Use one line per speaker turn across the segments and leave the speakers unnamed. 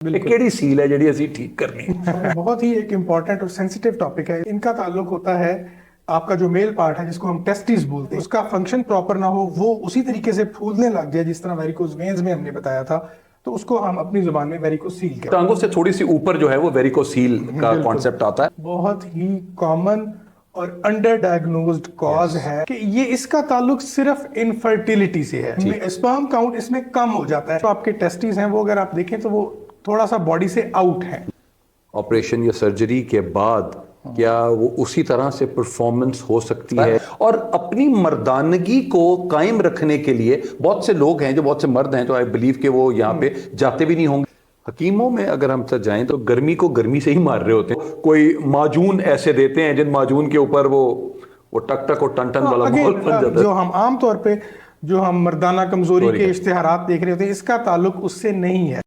ਕਿਹੜੀ ਸੀਲ ਹੈ ਜਿਹੜੀ ਅਸੀਂ ठीक करनी है।
बहुत ही एक इम्पॉर्टेंट और सेंसिटिव टॉपिक है। इनका ताल्लुक होता है आपका जो मेल पार्ट है जिसको हम टेस्टिस बोलते हैं, उसका फंक्शन प्रॉपर ना हो, वो उसी तरीके से फूलने लग जाए जिस तरह वेरिकोज वेन्स में हमने बताया था, तो उसको हम अपनी जुबान में वेरिकोसील कहते हैं।
टांगों से थोड़ी सी ऊपर जो है वो वेरिकोसील का कॉन्सेप्ट आता है।
बहुत ही कॉमन और अंडर डायग्नोज्ड कॉज है कि ये इसका ताल्लुक सिर्फ इनफर्टिलिटी से है। स्पर्म काउंट इसमें कम हो जाता है। तो आपके टेस्टिस हैं वो अगर आप देखें तो वो थोड़ा सा बॉडी से आउट है।
ऑपरेशन या सर्जरी के बाद क्या वो उसी तरह से परफॉर्मेंस हो सकती है? और अपनी मर्दानगी को कायम रखने के लिए बहुत से लोग हैं, जो बहुत से मर्द हैं, तो आई बिलीव कि वो यहाँ पे जाते भी नहीं होंगे। हकीमों में अगर हम तक जाएं तो गर्मी को गर्मी से ही मार रहे होते हैं। कोई माजून ऐसे देते हैं जिन माजून के ऊपर वो टक टक और टन टन वाला माहौल बन जाता है।
जो हम आम तौर पे जो हम मर्दाना कमजोरी के इश्तिहारात देख रहे होते हैं, इसका ताल्लुक उससे नहीं है।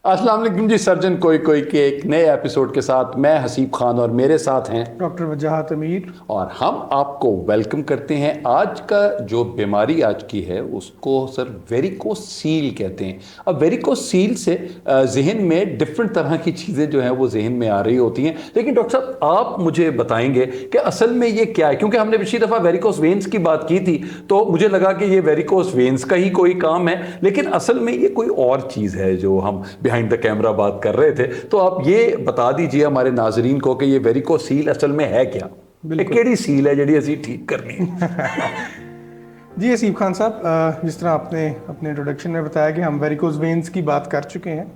अस्सलाम वालेकुम जी, सर्जन कोई कोई के एक नए एपिसोड के साथ मैं हसीब खान और मेरे साथ हैं
डॉक्टर वजाहत अमीर, और
हम आपको वेलकम करते हैं। आज का जो बीमारी आज की है उसको सर वेरिकोसील कहते हैं। अब वेरिकोसील से जहन में डिफरेंट तरह की चीज़ें जो हैं वो जहन में आ रही होती हैं, लेकिन डॉक्टर साहब आप मुझे बताएंगे कि असल में ये क्या है? क्योंकि हमने पिछली दफ़ा वेरिकोस वेन्स की बात की थी तो मुझे लगा कि ये वेरिकोस वेन्स का ही कोई काम है, लेकिन असल में ये कोई और चीज़ है जो हम बिहाइंड द कैमरा बात कर रहे थे। तो आप ये बता दीजिए हमारे नाजरीन को कि ये वेरिकोसील असल में है क्या? केड़ी सील है जिहड़ी असीं ठीक करनी
जी हसीब खान साहब, जिस तरह आपने अपने इंट्रोडक्शन में बताया कि हम वेरिकोज वेन्स की बात कर चुके हैं,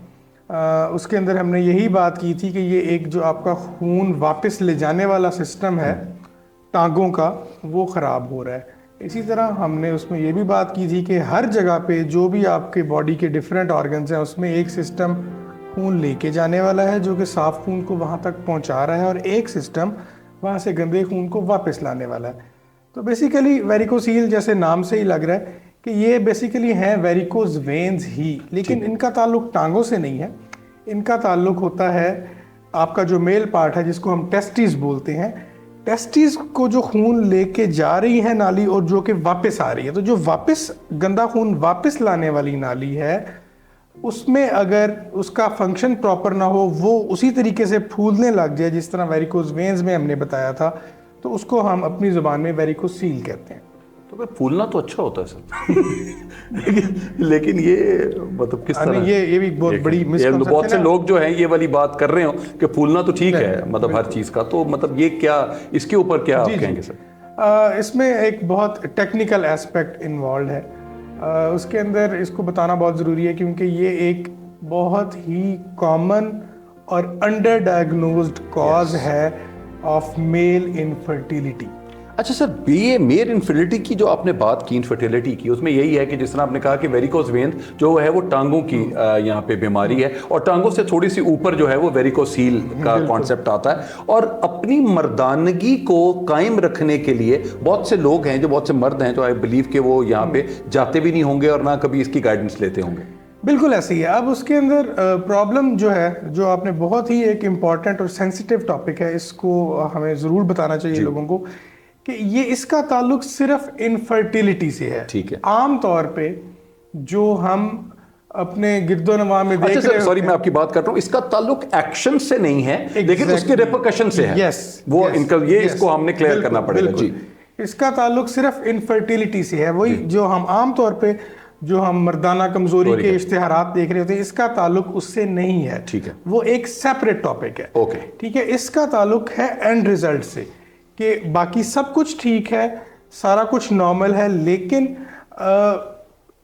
उसके अंदर हमने यही बात की थी कि ये एक जो आपका खून वापस ले जाने वाला सिस्टम है टांगों का, वो ख़राब हो रहा है। इसी तरह हमने उसमें ये भी बात की थी कि हर जगह पे जो भी आपके बॉडी के डिफरेंट ऑर्गन्स हैं उसमें एक सिस्टम खून लेके जाने वाला है जो कि साफ़ खून को वहाँ तक पहुँचा रहा है, और एक सिस्टम वहाँ से गंदे खून को वापस लाने वाला है। तो बेसिकली वेरिकोसील जैसे नाम से ही लग रहा है कि ये बेसिकली हैं वेरिकोज वेन्स ही, लेकिन इनका ताल्लुक टांगों से नहीं है। इनका ताल्लुक होता है आपका जो मेल पार्ट है जिसको हम टेस्टिस बोलते हैं। टेस्टिस को जो खून लेके जा रही है नाली और जो कि वापस आ रही है, तो जो वापस गंदा खून वापस लाने वाली नाली है उसमें अगर उसका फंक्शन प्रॉपर ना हो, वो उसी तरीके से फूलने लग जाए जिस तरह वेरिकोज वेन्स में हमने बताया था, तो उसको हम अपनी ज़ुबान में वेरिकोसील कहते हैं।
तो फिर फूलना तो अच्छा होता है सर लेकिन ये मतलब किस तरह?
ये भी बहुत बड़ी मिसकंसेप्शन है।
बहुत से लोग जो हैं ये वाली बात कर रहे हो कि फूलना तो ठीक है, मतलब हर चीज़ का, तो मतलब ये क्या, इसके ऊपर क्या आप कहेंगे सर?
इसमें एक बहुत टेक्निकल एस्पेक्ट इन्वॉल्व है। उसके अंदर इसको बताना बहुत ज़रूरी है क्योंकि ये एक बहुत ही कॉमन और अंडर डायग्नोज्ड कॉज है ऑफ मेल इनफर्टिलिटी।
अच्छा सर, ये मेल इनफर्टिलिटी की जो आपने बात की, इनफर्टिलिटी की, उसमें यही है कि जिस तरह आपने कहा कि वेरिकोज वेन जो है वो टांगों की यहाँ पे बीमारी है, और टांगों से थोड़ी सी ऊपर जो है वो वेरिकोसील का कॉन्सेप्ट आता है। और अपनी मर्दानगी को कायम रखने के लिए बहुत से लोग हैं, जो बहुत से मर्द हैं, तो आई बिलीव कि वो यहाँ पे जाते भी नहीं होंगे और ना कभी इसकी गाइडेंस लेते होंगे।
बिल्कुल ऐसे ही है। अब उसके अंदर प्रॉब्लम जो है, जो आपने बहुत ही एक इम्पॉर्टेंट और सेंसिटिव टॉपिक है, इसको हमें ज़रूर बताना चाहिए लोगों को कि ये इसका ताल्लुक सिर्फ इनफर्टिलिटी से है।
ठीक है।
आम तौर पे जो हम अपने गिरदोनवा में देख रहे हैं,
सॉरी मैं आपकी बात कर रहा हूँ, इसका ताल्लुक एक्शन से नहीं है, लेकिन उसके रेपरकशन से है। वो इनका ये इसको हमने क्लियर करना पड़ेगा जी।
इसका ताल्लुक सिर्फ इनफर्टिलिटी से है। वही जो हम आम तौर पे जो हम मर्दाना कमजोरी के इश्तिहारात देख रहे होते हैं, इसका ताल्लुक उससे नहीं है।
ठीक है,
वो एक सेपरेट टॉपिक है।
ओके,
ठीक है। इसका ताल्लुक है एंड रिजल्ट से, कि बाकी सब कुछ ठीक है, सारा कुछ नॉर्मल है, लेकिन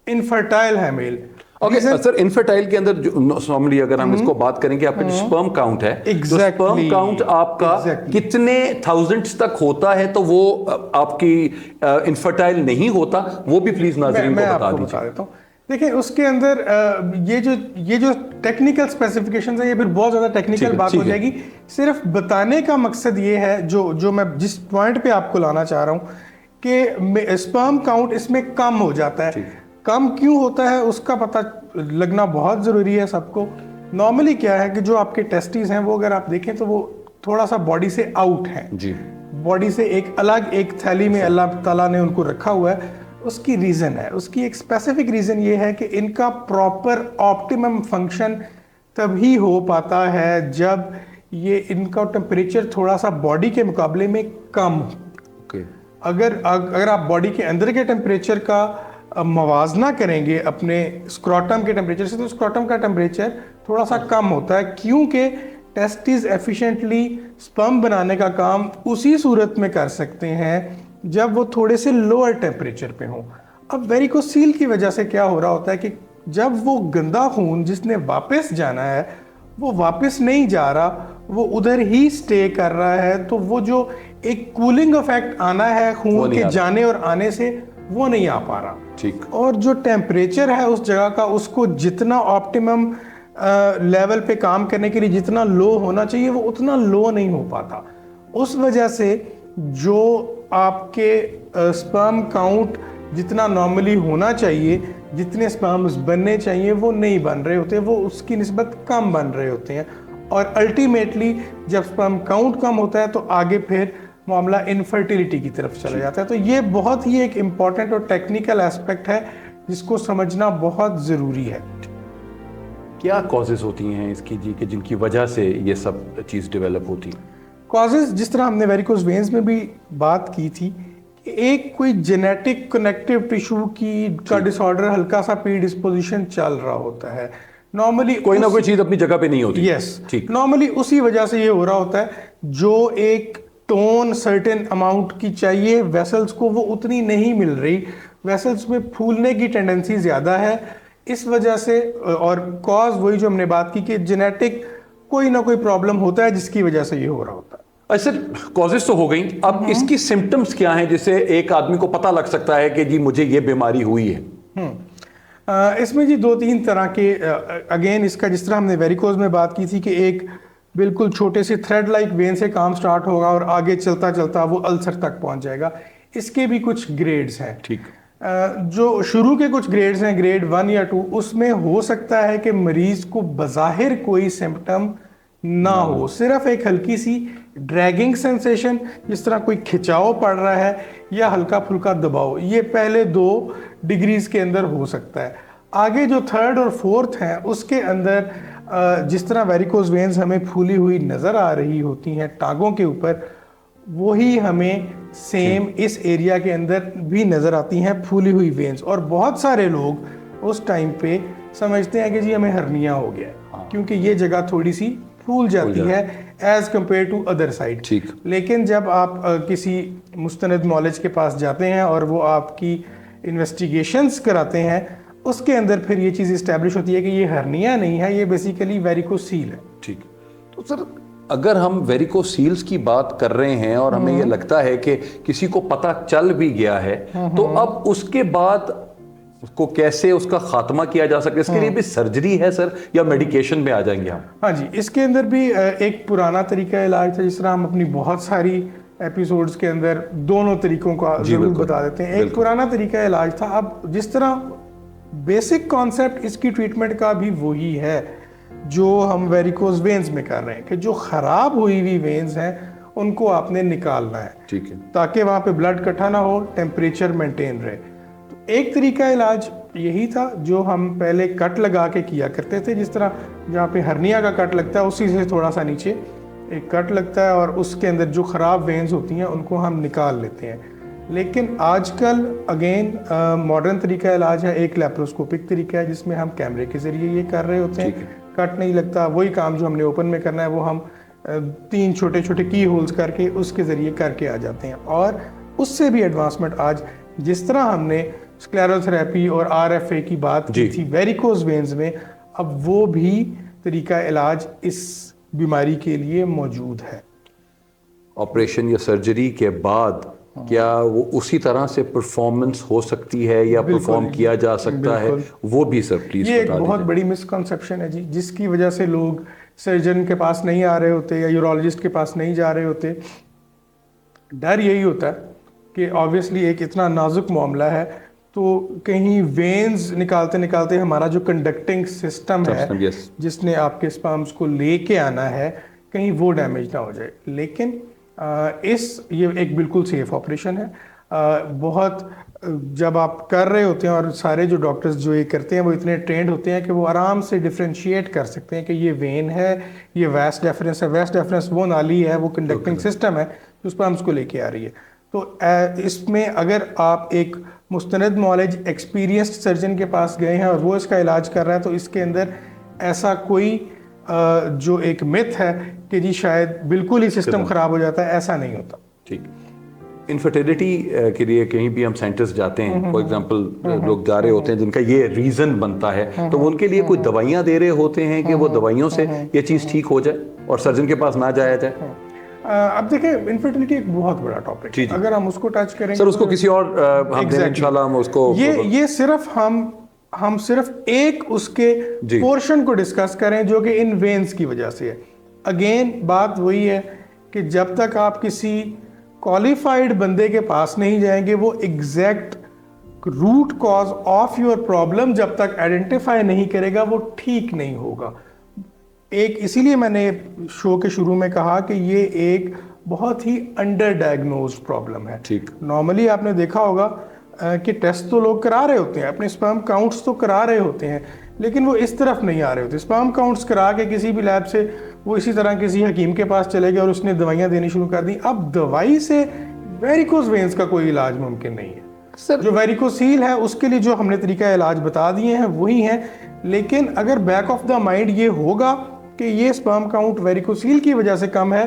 इनफर्टाइल है मेल।
ओके सर, इनफर्टाइल के अंदर नॉर्मली अगर हम इसको बात करें कि आपका जो स्पर्म काउंट है, तो स्पर्म काउंट आपका कितने थाउजेंड्स तक होता है, तो वो आपकी इनफर्टाइल नहीं होता, वो भी प्लीज नाज़रीन को बता दीजिए।
देखिए उसके अंदर ये जो टेक्निकल स्पेसिफिकेशंस है, ये फिर बहुत ज़्यादा टेक्निकल बात हो जाएगी। सिर्फ बताने का मकसद ये है, जो मैं जिस पॉइंट पे आपको लाना चाह रहा हूँ, कि स्पर्म काउंट इसमें कम हो जाता है। कम क्यों होता है उसका पता लगना बहुत ज़रूरी है सबको। नॉर्मली क्या है कि जो आपके टेस्टिस हैं वो अगर आप देखें तो वो थोड़ा सा बॉडी से आउट हैं। बॉडी से एक अलग एक थैली में अल्लाह ताला ने उनको रखा हुआ है, उसकी रीज़न है, उसकी एक स्पेसिफिक रीज़न ये है कि इनका प्रॉपर ऑप्टिमम फंक्शन तभी हो पाता है जब ये इनका टेम्परेचर थोड़ा सा बॉडी के मुकाबले में कम हो।
ओके।
अगर आप बॉडी के अंदर के टेम्परेचर का मवाजना करेंगे अपने स्क्रॉटम के टेम्परेचर से, तो स्क्रॉटम का टेम्परेचर थोड़ा सा कम होता है, क्योंकि टेस्टिस एफिशिएंटली स्पर्म बनाने का काम उसी सूरत में कर सकते हैं जब वो थोड़े से लोअर टेम्परेचर पे हों। अब वेरिकोसील की वजह से क्या हो रहा होता है कि जब वो गंदा खून जिसने वापस जाना है वो वापस नहीं जा रहा, वो उधर ही स्टे कर रहा है, तो वो जो एक कूलिंग इफेक्ट आना है खून के जाने और आने से, वो नहीं आ पा रहा।
ठीक।
और जो टेम्परेचर है उस जगह का, उसको जितना ऑप्टिमम लेवल पे काम करने के लिए जितना लो होना चाहिए वो उतना लो नहीं हो पाता। उस वजह से जो आपके स्पर्म काउंट जितना नॉर्मली होना चाहिए, जितने स्पर्म्स बनने चाहिए वो नहीं बन रहे होते, वो उसकी निस्बत कम बन रहे होते हैं। और अल्टीमेटली जब स्पर्म काउंट कम होता है तो आगे फिर मामला इनफर्टिलिटी की तरफ चला जाता है। तो ये बहुत ही एक इम्पॉर्टेंट और टेक्निकल एस्पेक्ट है जिसको समझना बहुत ज़रूरी है।
क्या कॉजेज होती हैं इसकी जी, कि जिनकी वजह से ये सब चीज़ डेवलप होती है?
कॉजेज जिस तरह हमने वेरिकोज वेन्स में भी बात की थी कि एक कोई जेनेटिक कनेक्टिव टिश्यू का डिसऑर्डर, हल्का सा प्रीडिस्पोजिशन चल रहा होता है। नॉर्मली
कोई ना कोई चीज़ अपनी जगह पे नहीं होती।
यस,
ठीक।
नॉर्मली उसी वजह से ये हो रहा होता है। जो एक टोन सर्टेन अमाउंट की चाहिए वेसल्स को, वो उतनी नहीं मिल रही, वेसल्स में फूलने की टेंडेंसी ज़्यादा है इस वजह से। और कॉज वही जो हमने बात की कि जेनेटिक कोई ना कोई प्रॉब्लम होता है जिसकी वजह से ये हो रहा होता है।
अच्छा, कॉजेज तो हो गई, अब इसकी सिम्टम्स क्या हैं जिससे एक आदमी को पता लग सकता है कि जी मुझे ये बीमारी हुई है?
इसमें जी दो तीन तरह के, अगेन इसका जिस तरह हमने वेरिकोज में बात की थी कि एक बिल्कुल छोटे से थ्रेड लाइक वेन से काम स्टार्ट होगा और आगे चलता चलता वो अल्सर तक पहुंच जाएगा। इसके भी कुछ ग्रेड्स हैं।
ठीक।
जो शुरू के कुछ ग्रेड्स हैं, ग्रेड 1 या 2, उसमें हो सकता है कि मरीज को बज़ाहिर कोई सिम्टम ना हो, सिर्फ एक हल्की सी ड्रैगिंग सेंसेशन, जिस तरह कोई खिंचाव पड़ रहा है या हल्का फुल्का दबाव, ये पहले 2 डिग्रीज के अंदर हो सकता है। आगे जो 3rd और 4th हैं उसके अंदर जिस तरह वेरिकोज वेन्स हमें फूली हुई नज़र आ रही होती हैं टांगों के ऊपर, वही हमें सेम इस एरिया के अंदर भी नज़र आती हैं फूली हुई वेन्स। और बहुत सारे लोग उस टाइम पे समझते हैं कि जी हमें हर्निया हो गया है, क्योंकि ये जगह थोड़ी सी फूल जाती है as compared to other side.
ठीक।
लेकिन जब आप किसी मुस्तनद नॉलेज के पास जाते हैं और वो आपकी इन्वेस्टिगेशंस कराते हैं, उसके अंदर फिर ये चीज़ इस्टेब्लिश होती है कि ये हर्निया नहीं है, ये बेसिकली वेरिकोसील है।
ठीक। तो सर अगर हम वेरिकोसील्स की बात कर रहे हैं और हमें ये लगता है कि किसी को पता चल भी गया है, तो अब उसके बाद उसको कैसे उसका खात्मा किया जा सकता है? इसके लिए भी सर्जरी है सर, या मेडिकेशन में आ जाएंगे हम?
हाँ जी, इसके अंदर भी एक पुराना तरीका इलाज था, जिस तरह हम अपनी बहुत सारी एपिसोड्स के अंदर दोनों तरीकों का जरूर बता देते हैं। एक पुराना तरीका इलाज था। अब जिस तरह बेसिक कॉन्सेप्ट इसकी ट्रीटमेंट का भी वही है जो हम वेरिकोज वेन्स में कर रहे हैं, कि जो खराब हुई हुई वेन्स हैं उनको आपने निकालना है।
ठीक है।
ताकि वहाँ पे ब्लड इकट्ठा ना हो, टेम्परेचर मेंटेन रहे। तो एक तरीका इलाज यही था जो हम पहले कट लगा के किया करते थे, जिस तरह जहाँ पे हर्निया का कट लगता है उसी से थोड़ा सा नीचे एक कट लगता है और उसके अंदर जो ख़राब वेन्स होती हैं उनको हम निकाल लेते हैं। लेकिन आजकल अगेन मॉडर्न तरीका इलाज है, एक लैप्रोस्कोपिक तरीका है जिसमें हम कैमरे के ज़रिए ये कर रहे होते हैं। कट नहीं लगता, वही काम जो हमने ओपन में करना है वो हम 3 छोटे छोटे की होल्स करके उसके ज़रिए करके आ जाते हैं। और उससे भी एडवांसमेंट आज, जिस तरह हमने स्क्लेरोथेरेपी और RFA की बात की थी वेरिकोज वेन्स में, अब वो भी तरीका इलाज इस बीमारी के लिए मौजूद है।
ऑपरेशन या सर्जरी के बाद क्या वो उसी तरह से परफॉर्मेंस हो सकती है या परफॉर्म किया जा सकता है? वो भी सर प्लीज
ये एक बहुत बड़ी मिसकंसेप्शन है जी, जिसकी वजह से लोग सर्जन के पास नहीं आ रहे होते या यूरोलॉजिस्ट के पास नहीं जा रहे होते। डर यही होता है कि ऑब्वियसली एक इतना नाजुक मामला है, तो कहीं वेन्स निकालते निकालते हमारा जो कंडक्टिंग सिस्टम है जिसने आपके स्पर्म्स को लेके आना है, कहीं वो डैमेज ना हो जाए। लेकिन ये एक बिल्कुल सेफ ऑपरेशन है। बहुत जब आप कर रहे होते हैं और सारे जो डॉक्टर्स जो ये करते हैं वो इतने ट्रेंड होते हैं कि वो आराम से डिफ्रेंशिएट कर सकते हैं कि ये वेन है, ये वैस डेफरेंस है। वैस डेफरेंस वो नाली है, वो कंडक्टिंग सिस्टम है जो उस पर हम उसको लेके आ रही है। तो इसमें अगर आप एक मुस्तनद नॉलेज एक्सपीरियंस्ड सर्जन के पास गए हैं और वो इसका इलाज कर रहा है, तो इसके अंदर ऐसा कोई जो एक मिथ है कि जी शायद बिल्कुल ही सिस्टम ख़राब हो जाता है, ऐसा नहीं होता।
ठीक। इनफर्टिलिटी के लिए कहीं भी हम सेंटर्स जाते हैं, फॉर एग्जांपल लोग जा रहे होते हैं जिनका ये रीज़न बनता है, तो उनके लिए कोई दवाइयाँ दे रहे होते हैं कि वो दवाइयों से ये चीज़ ठीक हो जाए और सर्जन के पास ना जाया जाए।
अब देखिए, इनफर्टिलिटी एक बहुत बड़ा टॉपिक है। अगर हम उसको टच करेंगे
सर, उसको किसी और हम दें इंशाल्लाह, हम उसको
ये सिर्फ हम सिर्फ एक उसके पोर्शन को डिस्कस करें जो कि इन वेन्स की वजह से है। अगेन बात वही है कि जब तक आप किसी क्वालिफाइड बंदे के पास नहीं जाएंगे, वो exact root cause of your problem जब तक आइडेंटिफाई नहीं करेगा, वो ठीक नहीं होगा। इसीलिए मैंने शो के शुरू में कहा कि ये एक बहुत ही अंडर डायग्नोज्ड प्रॉब्लम है।
ठीक।
नॉर्मली आपने देखा होगा कि टेस्ट तो लोग करा रहे होते हैं, अपने स्पर्म काउंट्स तो करा रहे होते हैं, लेकिन वो इस तरफ नहीं आ रहे होते। स्पर्म काउंट्स करा के किसी भी लैब से वो इसी तरह किसी हकीम के पास चले गए और उसने दवाइयाँ देनी शुरू कर दी। अब दवाई से वेरिकोज वेन्स का कोई इलाज मुमकिन नहीं है
सर।
जो वेरिकोसील है उसके लिए जो हमने तरीका इलाज बता दिए हैं वही हैं, लेकिन अगर बैक ऑफ द माइंड ये होगा कि ये स्पर्म काउंट वेरिकोसील की वजह से कम है,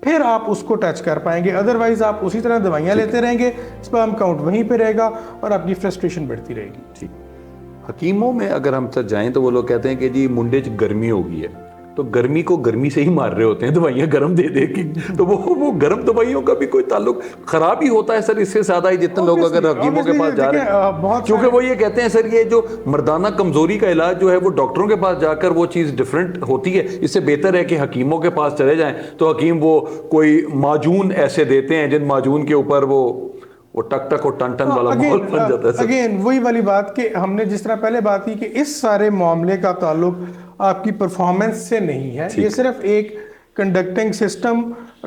फिर आप उसको टच कर पाएंगे। अदरवाइज आप उसी तरह दवाइयाँ लेते रहेंगे, स्पर्म काउंट वहीं पे रहेगा और आपकी फ्रस्ट्रेशन बढ़ती रहेगी।
ठीक। हकीमों में अगर हम सर जाएं तो वो लोग कहते हैं कि जी मुंडे च गर्मी हो गई है, तो गर्मी को गर्मी से ही मार रहे होते हैं दवाइयाँ गर्म दे दे के, तो वो गर्म दवाइयों का भी कोई ताल्लुक खराब ही होता है सर इससे ज्यादा ही, जितने लोग अगर हकीमों के पास जा रहे हैं, क्योंकि वो ये कहते हैं सर ये जो मर्दाना कमजोरी का इलाज जो है वो डॉक्टरों के पास जाकर वो चीज़ डिफरेंट होती है। इससे बेहतर है कि हकीमों के पास चले जाएं, तो हकीम वो कोई माजून ऐसे देते हैं जिन माजून के ऊपर वो टक टक और टन टन वाला माहौल बन जाता है।
अगेन वही वाली बात कि हमने जिस तरह पहले बात की कि इस सारे मामले का ताल्लुक आपकी परफॉर्मेंस से नहीं है, ये सिर्फ एक कंडक्टिंग सिस्टम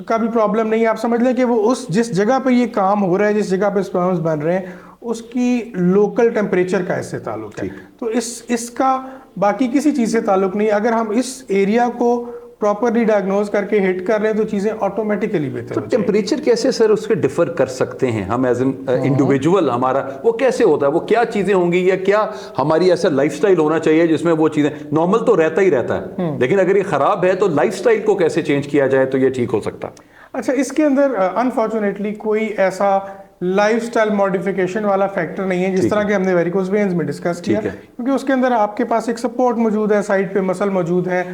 का भी प्रॉब्लम नहीं है। आप समझ लें कि वो उस जिस जगह पे ये काम हो रहा है, जिस जगह पे स्पर्म्स बन रहे हैं, उसकी लोकल टेम्परेचर का इससे ताल्लुक है। तो इसका बाकी किसी चीज़ से ताल्लुक नहीं। अगर हम इस एरिया को प्रॉपरली डायग्नोज करके हिट कर रहे हैं तो चीज़ें ऑटोमेटिकली बेहतर।
तो टेम्परेचर कैसे सर उसके डिफर कर सकते हैं हम एज एन इंडिविजुअल, हमारा वो कैसे होता है, वो क्या चीज़ें होंगी या क्या हमारी ऐसा लाइफस्टाइल होना चाहिए जिसमें वो चीज़ें, नॉर्मल तो रहता ही रहता है लेकिन अगर ये ख़राब है तो लाइफस्टाइल को कैसे चेंज किया जाए तो ये ठीक हो सकता है?
अच्छा, इसके अंदर अनफॉर्चुनेटली कोई ऐसा लाइफस्टाइल मॉडिफिकेशन वाला फैक्टर नहीं है जिस तरह के हमने वेरिकोज वेन्स में डिस्कस किया, क्योंकि उसके अंदर आपके पास एक सपोर्ट मौजूद है, साइड पे मसल मौजूद है।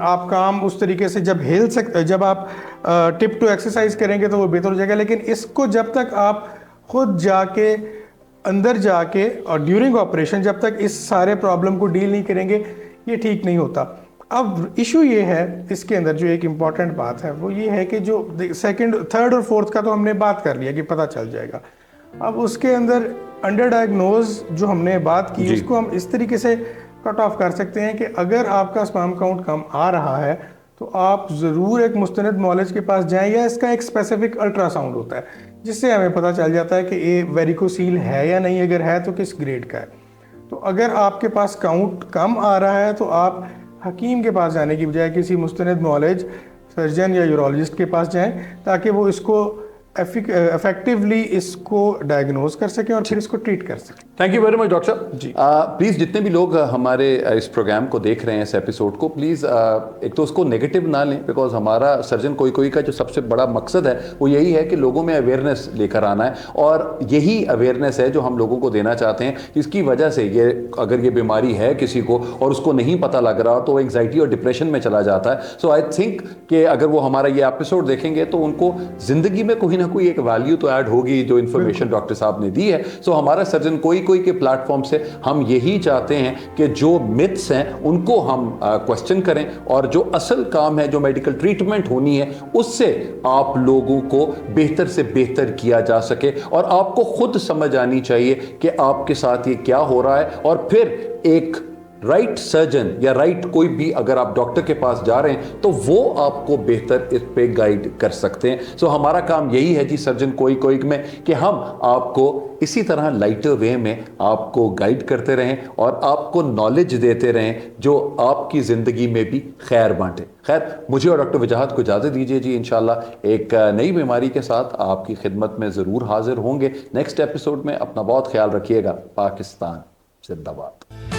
आप काम उस तरीके से जब आप टिप टू एक्सरसाइज करेंगे तो वो बेहतर हो जाएगा। लेकिन इसको जब तक आप खुद जाके अंदर जाके और ड्यूरिंग ऑपरेशन जब तक इस सारे प्रॉब्लम को डील नहीं करेंगे, ये ठीक नहीं होता। अब इशू ये है इसके अंदर जो एक इम्पॉर्टेंट बात है वो ये है कि जो सेकंड, थर्ड और फोर्थ का तो हमने बात कर लिया कि पता चल जाएगा। अब उसके अंदर अंडर डायग्नोज जो हमने बात की उसको हम इस तरीके से कट ऑफ कर सकते हैं कि अगर आपका स्पर्म काउंट कम आ रहा है तो आप ज़रूर एक मुस्तनद नॉलेज के पास जाएं, या इसका एक स्पेसिफिक अल्ट्रासाउंड होता है जिससे हमें पता चल जाता है कि ये वेरिकोसील है या नहीं, अगर है तो किस ग्रेड का है। तो अगर आपके पास काउंट कम आ रहा है तो आप हकीम के पास जाने की बजाय किसी मुस्तनद नॉलेज सर्जन या यूरोलॉजिस्ट के पास जाएं ताकि वो इसको इफेक्टिवली इसको डायग्नोज कर सकें और फिर इसको ट्रीट कर सकें।
Thank you very much doctor साहब
जी।
प्लीज़ जितने भी लोग हमारे इस प्रोग्राम को देख रहे हैं, इस एपिसोड को, प्लीज़ एक तो उसको नेगेटिव ना लें, बिकॉज हमारा सर्जन कोई का जो सबसे बड़ा मकसद है वो यही है कि लोगों में अवेयरनेस लेकर आना है, और यही अवेयरनेस है जो हम लोगों को देना चाहते हैं। इसकी वजह से ये अगर ये बीमारी है किसी को और उसको नहीं पता लग रहा तो वो एंग्जाइटी और डिप्रेशन में चला जाता है। सो आई थिंक कि अगर वो हमारा ये एपिसोड देखेंगे तो उनको ज़िंदगी में कोई ना कोई एक वैल्यू तो ऐड होगी जो इन्फॉर्मेशन डॉक्टर साहब ने दी है। सो हमारा सर्जन कोई के प्लेटफॉर्म से हम यही चाहते हैं कि जो मिथ्स हैं उनको हम क्वेश्चन करें, और जो असल काम है, जो मेडिकल ट्रीटमेंट होनी है, उससे आप लोगों को बेहतर से बेहतर किया जा सके। और आपको खुद समझ आनी चाहिए कि आपके साथ ये क्या हो रहा है, और फिर एक राइट सर्जन या राइट कोई भी अगर आप डॉक्टर के पास जा रहे हैं तो वो आपको बेहतर इस पे गाइड कर सकते हैं। सो हमारा काम यही है जी सर्जन कोई कोई में कि हम आपको इसी तरह लाइटर वे में आपको गाइड करते रहें और आपको नॉलेज देते रहें जो आपकी ज़िंदगी में भी खैर बांटे। खैर मुझे और डॉक्टर वजाहत को इजाज़त दीजिए जी, इंशाल्लाह एक नई बीमारी के साथ आपकी खिदमत में ज़रूर हाजिर होंगे नेक्स्ट एपिसोड में। अपना बहुत ख्याल रखिएगा। पाकिस्तान जिंदाबाद।